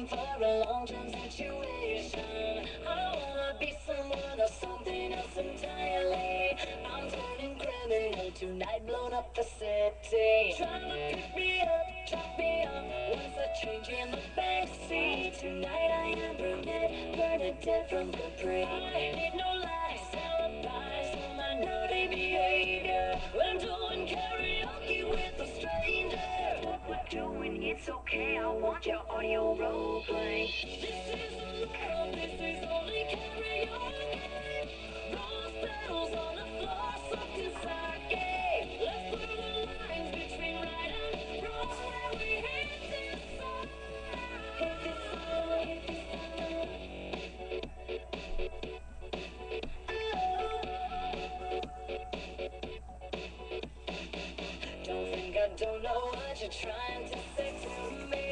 looking for a long-term situation. I wanna be someone or something else entirely. I'm turning criminal tonight, blown up the city. Trying to pick me up, drop me off. Once I change in the backseat. Tonight I am brunette, Bernadette from Capri. I need no lies, alibis for my naughty behavior. When I'm doing karaoke with a stranger. What we're doing, it's okay. I want your audio role play. This isn't love, this is only karaoke. Rose petals on the floor, soaked in sake. Let's blur the lines between right and wrong. And we hit this song. Hit this song, hit this song. Don't think I don't know what you're trying to say to me.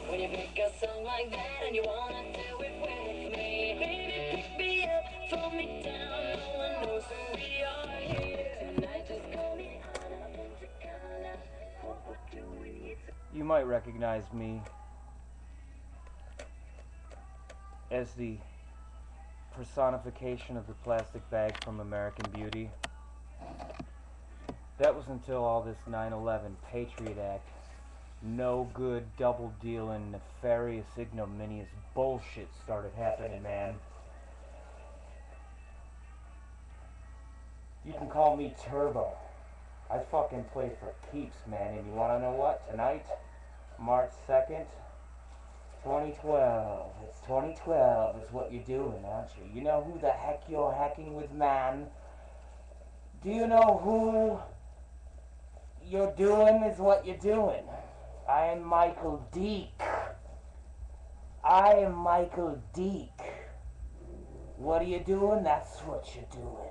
When you pick a song like that and you wanna do it with me. Baby, pick me up, throw me down. No one knows who we are here. Tonight just call me Anna Punta. What we're doing, it's You might recognize me as the personification of the plastic bag from American Beauty. That was until all this 9/11 Patriot Act, no good, double dealing, nefarious, ignominious bullshit started happening, man. You can call me Turbo. I fucking play for keeps, man. And you wanna know what? Tonight, March 2nd, 2012. It's 2012 is what you're doing, aren't you? You know who the heck you're hacking with, man? Do you know who you're doing is what you're doing? I am Michael Deek. I am Michael Deek. What are you doing? That's what you're doing.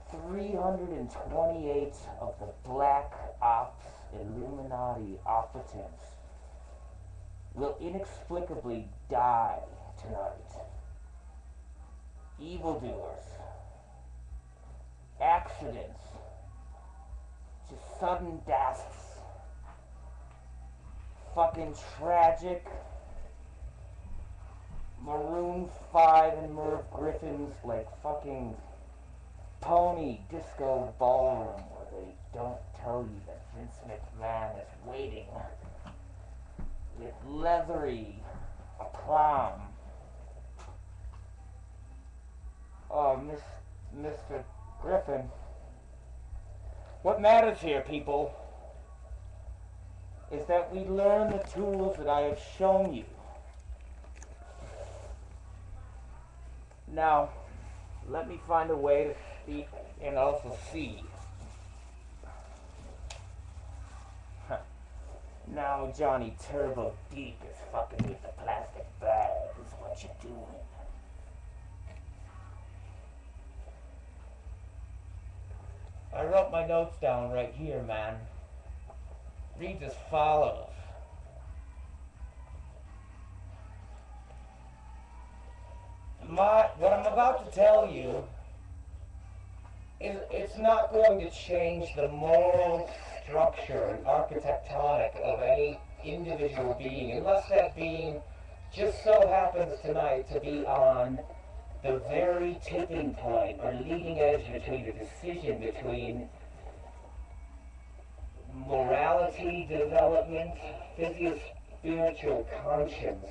328 of the Black Ops Illuminati operatives will inexplicably die tonight. Evildoers, accidents, just sudden deaths, fucking tragic. Maroon 5 and Merv Griffin's like fucking Pony Disco Ballroom where they don't tell you that Vince McMahon is waiting with leathery aplomb. Oh, Mr. Griffin. What matters here, people, is that we learn the tools that I have shown you. Now, let me find a way to speak and also see. Now, Johnny Turbo Deep is fucking with the plastic bag, is what you're doing. I wrote my notes down right here, man. Reads as follows. What I'm about to tell you is it's not going to change the moral structure and architectonic of any individual being, unless that being just so happens tonight to be on the very tipping point or leading edge between a decision between morality, development, physio-spiritual conscience,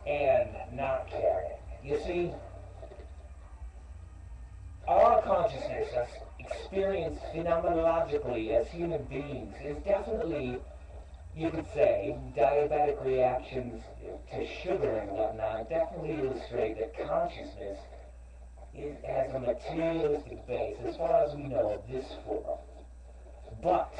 and not caring. You see, our consciousness as experienced phenomenologically as human beings is definitely, you could say, diabetic reactions to sugar and whatnot definitely illustrate that consciousness has a materialistic base as far as we know of this form. But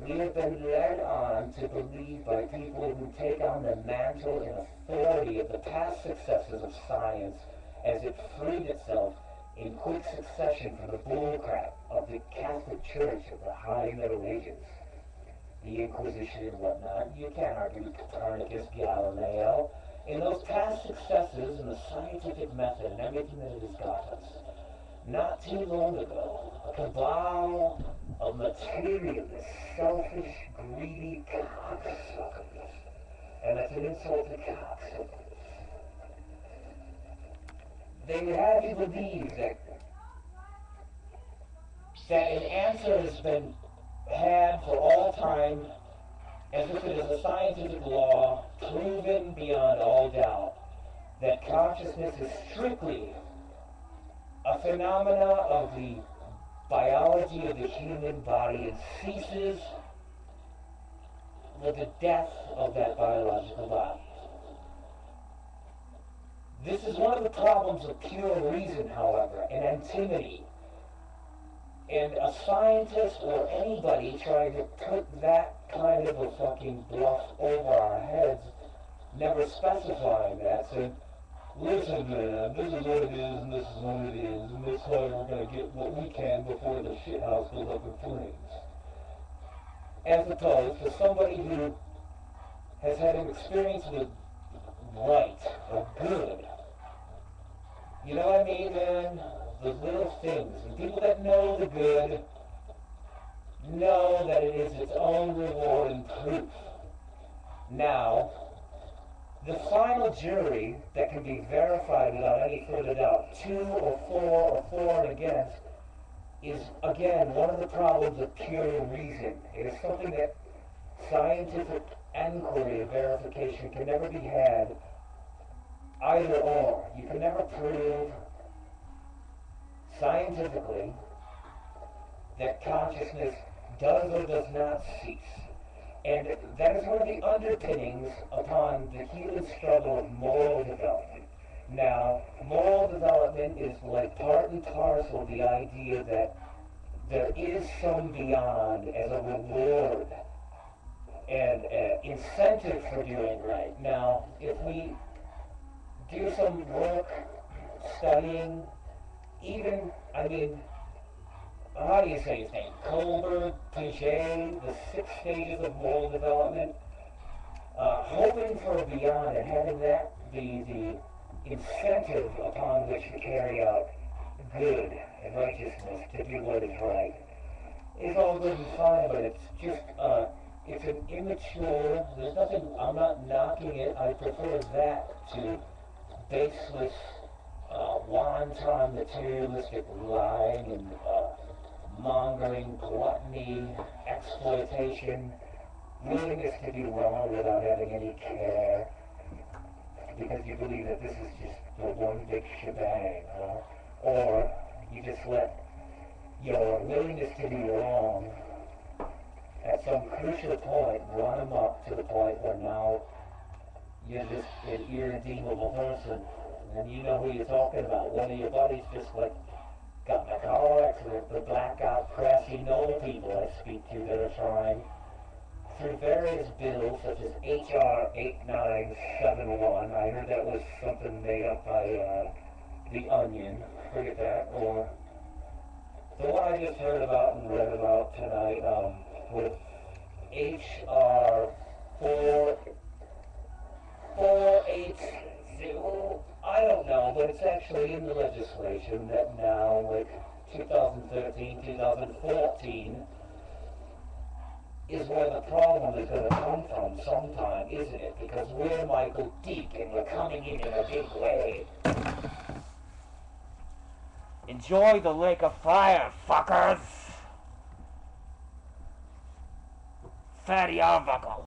we have been led on to believe by people who take on the mantle and authority of the past successes of science as it freed itself in quick succession from the bullcrap of the Catholic Church of the High Middle Ages, the Inquisition and whatnot. You can't argue with Copernicus, Galileo. In those past successes in the scientific method and everything that it has got us, not too long ago, a cabal of materialist, selfish, greedy cocksuckers, and that's an insult to cocksuckers, they would have you believe that an answer has been had for all time, as if it is a scientific law proven beyond all doubt, that consciousness is strictly a phenomena of the biology of the human body and ceases with the death of that biological body. This is one of the problems of pure reason, however, and antimaty. And a scientist or anybody trying to put that kind of a fucking bluff over our heads, never specifying that, saying, listen man, this is what it is, and this is what it is, and this is how we're going to get what we can before the shithouse goes up in flames. As opposed to somebody who has had an experience with right, or good. You know what I mean, man? Those little things. And people that know the good know that it is its own reward and proof. Now, the final jury that can be verified without any further doubt, 2 or 4 or 4 and against, is, again, one of the problems of pure reason. It is something that scientific inquiry and verification can never be had either or. You can never prove scientifically that consciousness does or does not cease. And that is one of the underpinnings upon the human struggle of moral development. Now, moral development is like part and parcel the idea that there is some beyond as a reward and incentive for doing right. Now, if we do some work studying, even, I mean, how do you say his name? Colbert, Piaget, the 6 stages of moral development, hoping for a beyond and having that be the incentive upon which to carry out good and righteousness, to do what is right, is all good and fine, but it's just, it's an immature, there's nothing, I'm not knocking it, I prefer that to baseless, wanton, materialistic lying and mongering, gluttony, exploitation, willingness to do wrong without having any care, because you believe that this is just the one big shebang, or you just let your willingness to do wrong at some crucial point run amok to the point where now you're just an irredeemable person, and you know who you're talking about. One of your buddies just like got in a car accident, the blackout press. You know the people I speak to that are trying through various bills such as HR 8971. I heard that was something made up by The Onion, forget that, or the one I just heard about and read about tonight with HR 480, I don't know, but it's actually in the legislation that now, like 2013, 2014, is where the problem is going to come from sometime, isn't it? Because we're Michael Deek and we're coming in a big way. Enjoy the lake of fire, fuckers! Fatty Arbuckle.